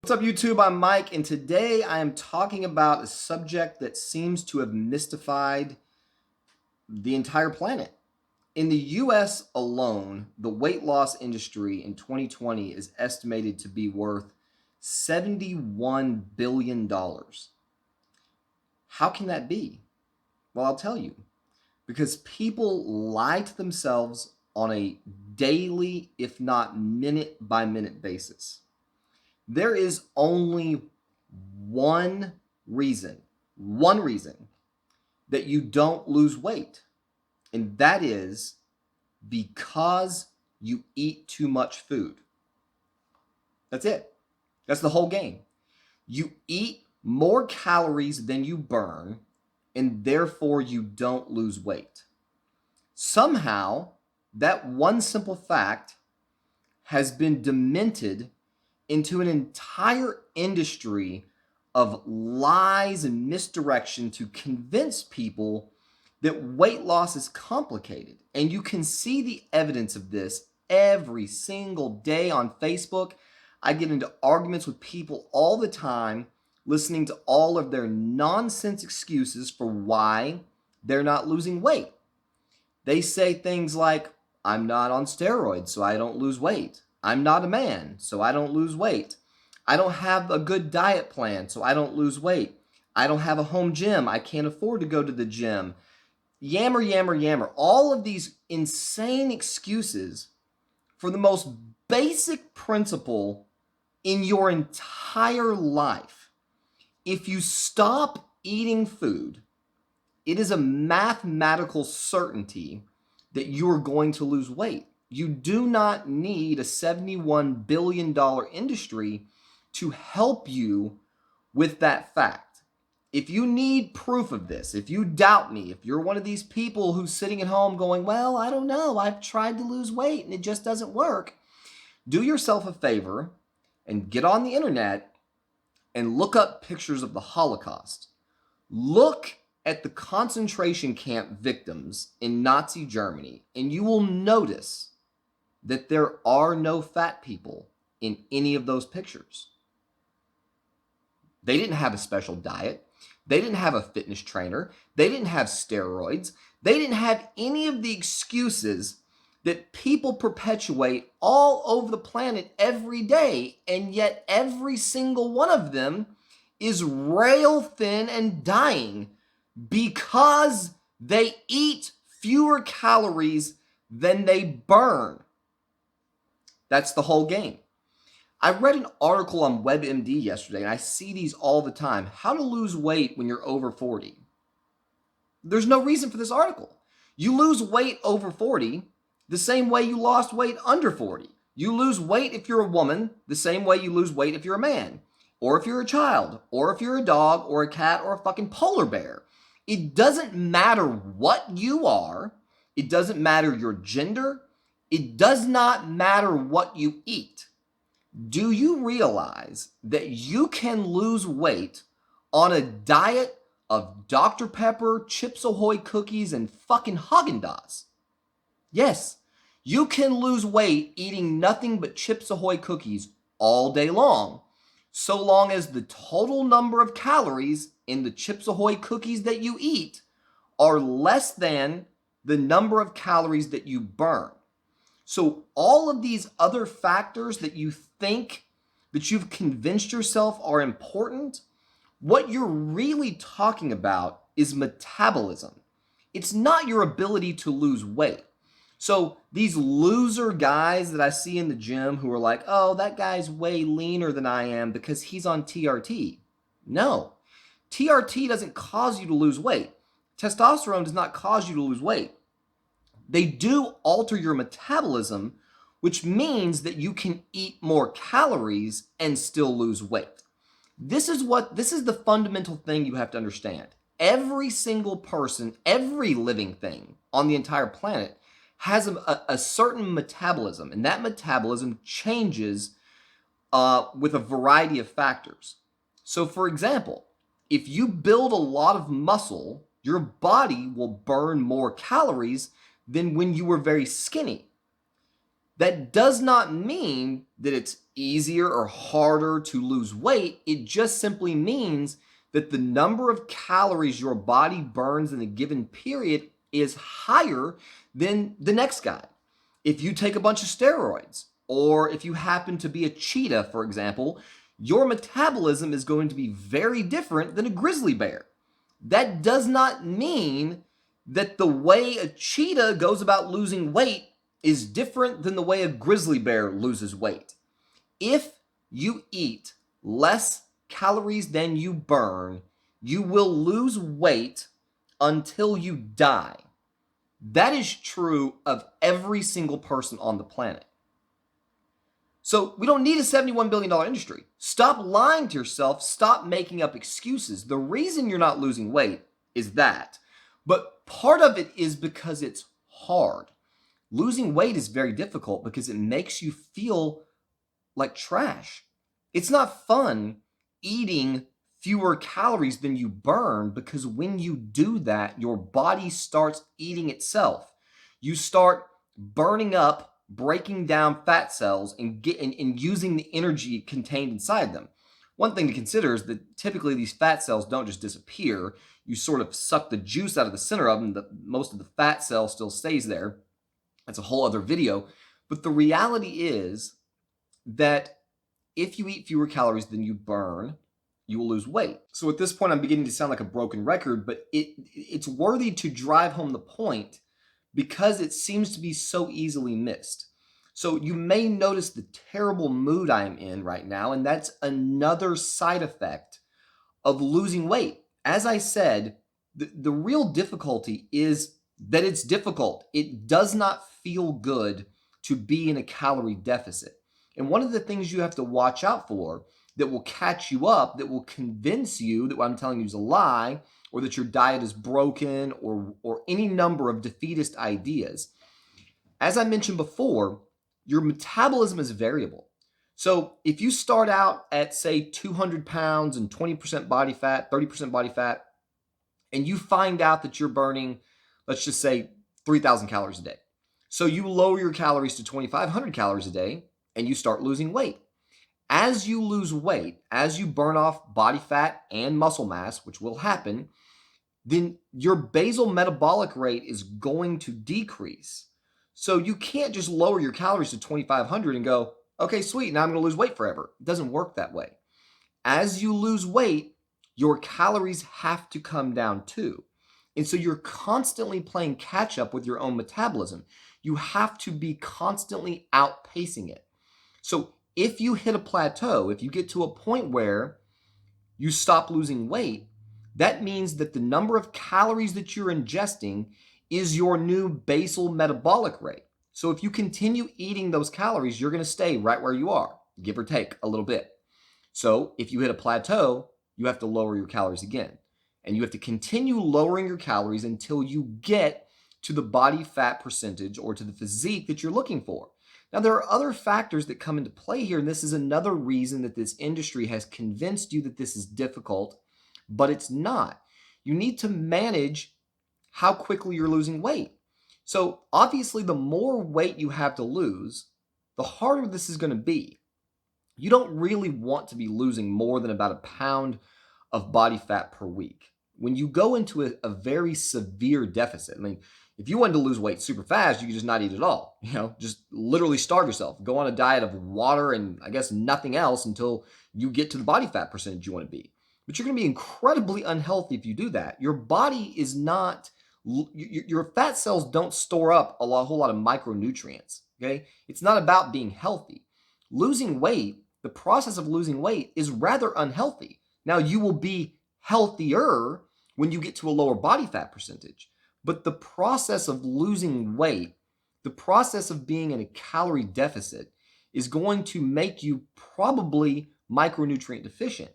What's up, YouTube? I'm Mike, and today I am talking about a subject that seems to have mystified the entire planet. In the US alone, the weight loss industry in 2020 is estimated to be worth $71 billion. How can that be? Well, I'll tell you. Because people lie to themselves on a daily, if not minute by minute basis. There is only one reason that you don't lose weight, and that is because you eat too much food. That's it. That's the whole game. You eat more calories than you burn, and therefore you don't lose weight. Somehow, that one simple fact has been demented into an entire industry of lies and misdirection to convince people that weight loss is complicated. And you can see the evidence of this every single day on Facebook. I get into arguments with people all the time, listening to all of their nonsense excuses for why they're not losing weight. They say things like, I'm not on steroids, so I don't lose weight. I'm not a man, so I don't lose weight. I don't have a good diet plan, so I don't lose weight. I don't have a home gym. I can't afford to go to the gym. Yammer, yammer, yammer. All of these insane excuses for the most basic principle in your entire life. If you stop eating food, it is a mathematical certainty that you are going to lose weight. You do not need a $71 billion industry to help you with that fact. If you need proof of this, if you doubt me, if you're one of these people who's sitting at home going, well, I don't know, I've tried to lose weight and it just doesn't work, do yourself a favor and get on the internet and look up pictures of the Holocaust. Look at the concentration camp victims in Nazi Germany, and you will notice that there are no fat people in any of those pictures. They didn't have a special diet. They didn't have a fitness trainer. They didn't have steroids. They didn't have any of the excuses that people perpetuate all over the planet every day, and yet every single one of them is rail thin and dying because they eat fewer calories than they burn. That's the whole game. I read an article on WebMD yesterday, and I see these all the time. How to lose weight when you're over 40. There's no reason for this article. You lose weight over 40 the same way you lost weight under 40. You lose weight if you're a woman the same way you lose weight if you're a man, or if you're a child, or if you're a dog, or a cat, or a fucking polar bear. It doesn't matter what you are. It doesn't matter your gender. It does not matter what you eat. Do you realize that you can lose weight on a diet of Dr. Pepper, Chips Ahoy cookies, and fucking Haagen-Dazs? Yes, you can lose weight eating nothing but Chips Ahoy cookies all day long, so long as the total number of calories in the Chips Ahoy cookies that you eat are less than the number of calories that you burn. So all of these other factors that you think that you've convinced yourself are important, what you're really talking about is metabolism. It's not your ability to lose weight. So these loser guys that I see in the gym who are like, oh, that guy's way leaner than I am because he's on TRT. No, TRT doesn't cause you to lose weight. Testosterone does not cause you to lose weight. They do alter your metabolism, which means that you can eat more calories and still lose weight. This is the fundamental thing you have to understand. Every single person, every living thing on the entire planet has a certain metabolism, and that metabolism changes with a variety of factors. So, for example, if you build a lot of muscle, your body will burn more calories than when you were very skinny. That does not mean that it's easier or harder to lose weight. It just simply means that the number of calories your body burns in a given period is higher than the next guy. If you take a bunch of steroids, or if you happen to be a cheetah, for example, your metabolism is going to be very different than a grizzly bear. That does not mean that the way a cheetah goes about losing weight is different than the way a grizzly bear loses weight. If you eat less calories than you burn, you will lose weight until you die. That is true of every single person on the planet. So we don't need a $71 billion industry. Stop lying to yourself. Stop making up excuses. The reason you're not losing weight is that. But part of it is because it's hard. Losing weight is very difficult because it makes you feel like trash. It's not fun eating fewer calories than you burn, because when you do that, your body starts eating itself. You start burning up, breaking down fat cells and using the energy contained inside them. One thing to consider is that typically these fat cells don't just disappear. You sort of suck the juice out of the center of them. Most of the fat cell still stays there. That's a whole other video. But the reality is that if you eat fewer calories than you burn, you will lose weight. So at this point, I'm beginning to sound like a broken record, but it's worthy to drive home the point because it seems to be so easily missed. So you may notice the terrible mood I'm in right now, and that's another side effect of losing weight. As I said, the real difficulty is that it's difficult. It does not feel good to be in a calorie deficit. And one of the things you have to watch out for that will catch you up, that will convince you that what I'm telling you is a lie, or that your diet is broken, or any number of defeatist ideas. As I mentioned before, your metabolism is variable. So if you start out at, say, 200 pounds and 20% body fat, 30% body fat, and you find out that you're burning, let's just say, 3,000 calories a day. So you lower your calories to 2,500 calories a day, and you start losing weight. As you lose weight, as you burn off body fat and muscle mass, which will happen, then your basal metabolic rate is going to decrease. So you can't just lower your calories to 2,500 and go, okay, sweet, now I'm going to lose weight forever. It doesn't work that way. As you lose weight, your calories have to come down too. And so you're constantly playing catch up with your own metabolism. You have to be constantly outpacing it. So if you hit a plateau, if you get to a point where you stop losing weight, that means that the number of calories that you're ingesting is your new basal metabolic rate. So if you continue eating those calories, you're going to stay right where you are, give or take a little bit. So if you hit a plateau, you have to lower your calories again. And you have to continue lowering your calories until you get to the body fat percentage or to the physique that you're looking for. Now, there are other factors that come into play here, and this is another reason that this industry has convinced you that this is difficult, but it's not. You need to manage how quickly you're losing weight. So obviously, the more weight you have to lose, the harder this is going to be. You don't really want to be losing more than about a pound of body fat per week. When you go into a very severe deficit, I mean, if you wanted to lose weight super fast, you could just not eat at all. Just literally starve yourself. Go on a diet of water and I guess nothing else until you get to the body fat percentage you want to be. But you're going to be incredibly unhealthy if you do that. Your body is not, your fat cells don't store up a whole lot of micronutrients. Okay? It's not about being healthy. Losing weight, the process of losing weight is rather unhealthy. Now, you will be healthier when you get to a lower body fat percentage. But the process of losing weight, the process of being in a calorie deficit, is going to make you probably micronutrient deficient.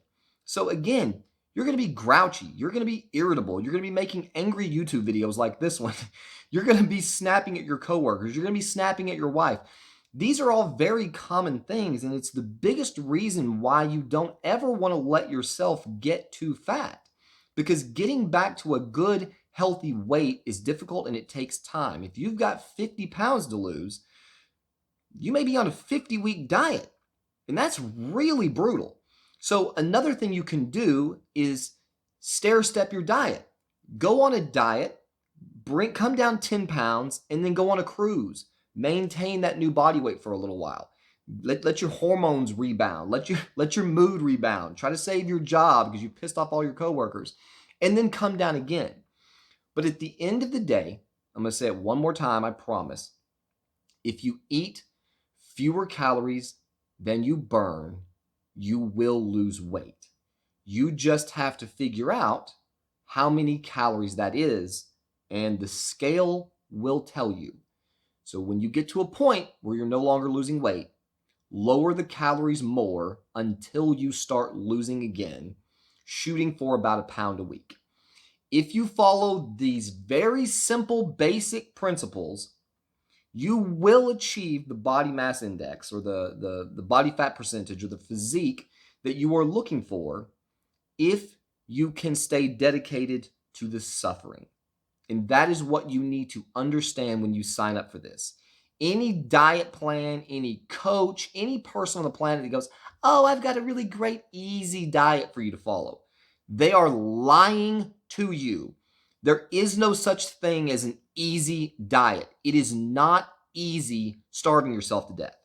So again, you're going to be grouchy. You're going to be irritable. You're going to be making angry YouTube videos like this one. You're going to be snapping at your coworkers. You're going to be snapping at your wife. These are all very common things, and it's the biggest reason why you don't ever want to let yourself get too fat. Because getting back to a good, healthy weight is difficult and it takes time. If you've got 50 pounds to lose, You may be on a 50-week diet, and that's really brutal. So another thing you can do is stair-step your diet. Go on a diet, come down 10 pounds, and then go on a cruise. Maintain that new body weight for a little while. Let your hormones rebound. Let your mood rebound. Try to save your job because you pissed off all your coworkers, and then come down again. But at the end of the day, I'm going to say it one more time, I promise. If you eat fewer calories than you burn, you will lose weight. You just have to figure out how many calories that is, and the scale will tell you. So when you get to a point where you're no longer losing weight, lower the calories more until you start losing again, shooting for about a pound a week. If you follow these very simple, basic principles, you will achieve the body mass index or the body fat percentage or the physique that you are looking for if you can stay dedicated to the suffering. And that is what you need to understand when you sign up for this. Any diet plan, any coach, any person on the planet that goes, oh, I've got a really great, easy diet for you to follow. They are lying to you. There is no such thing as an easy diet. It is not easy starving yourself to death.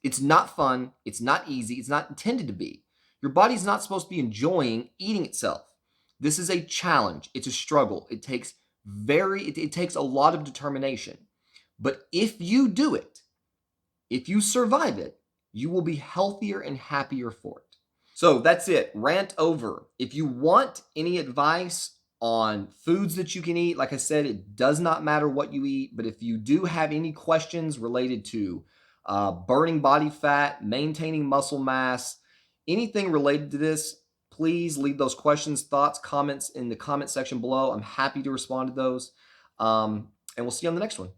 It's not fun. It's not easy. It's not intended to be. Your body's not supposed to be enjoying eating itself. This is a challenge. It's a struggle. It takes a lot of determination. But if you do it, if you survive it, you will be healthier and happier for it. So that's it. Rant over. If you want any advice on foods that you can eat, like I said, it does not matter what you eat. But if you do have any questions related to burning body fat, maintaining muscle mass, anything related to this, please leave those questions, thoughts, comments in the comment section below. I'm happy to respond to those. And we'll see you on the next one.